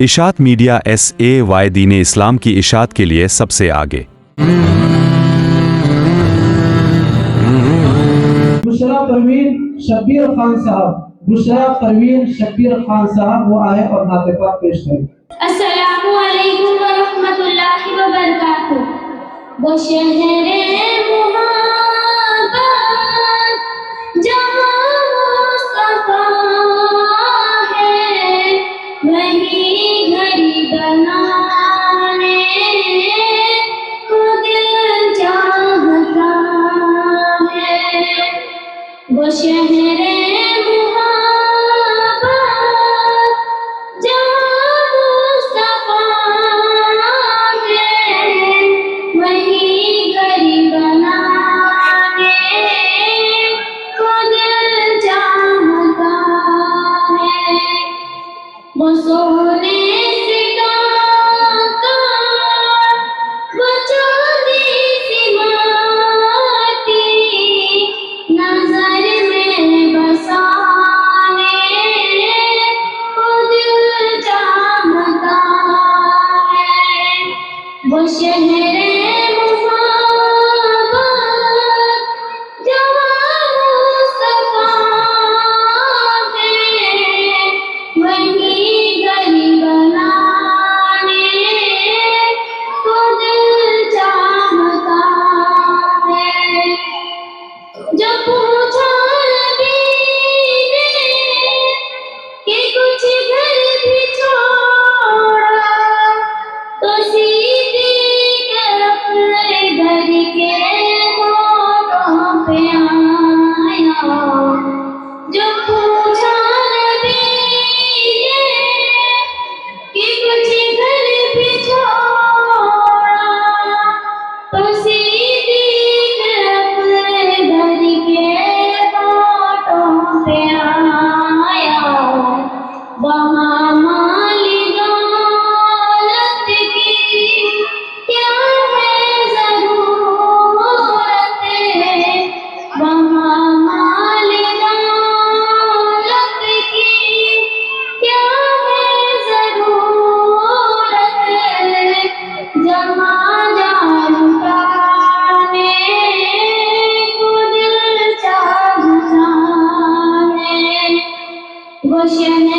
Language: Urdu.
اشاعت میڈیا SAY دین اسلام کی اشاعت کے لیے سب سے آگے۔ بشرا پروین شبیر خان صاحب وہ آئے اور نعت پاک پیش کریں۔ السلام علیکم ورحمۃ اللہ وبرکاتہ۔ وہ شہر محبت جہاں مصطفیٰ ہے، وہی گھڑی بنانے کو دل چاہتا ہے۔ وہ شہر وہ سونے سے ڈھانکا، وہ چاندی سی ماٹی، نظر میں بسانے کو دل چاہتا ہے۔ وہ شہر جب پوچھا نبی نے کہ کچھ گھر بھی چھوڑا، تو صدیق اپنے گھر کے ہونٹوں پہ آیا۔ جب پوچھا نبی نے کہ کچھ گھر بھی چھوڑا، تو صدیق اپنے گھر کے ہونٹوں پہ آیا۔ وہاں مال دولت کی کیا ہے ضرورت ہے، وہاں مال دولت کی کیا ہے ضرورت ہے، جہاں جان لٹانے کو دل چاہتا ہے۔ وہ شہر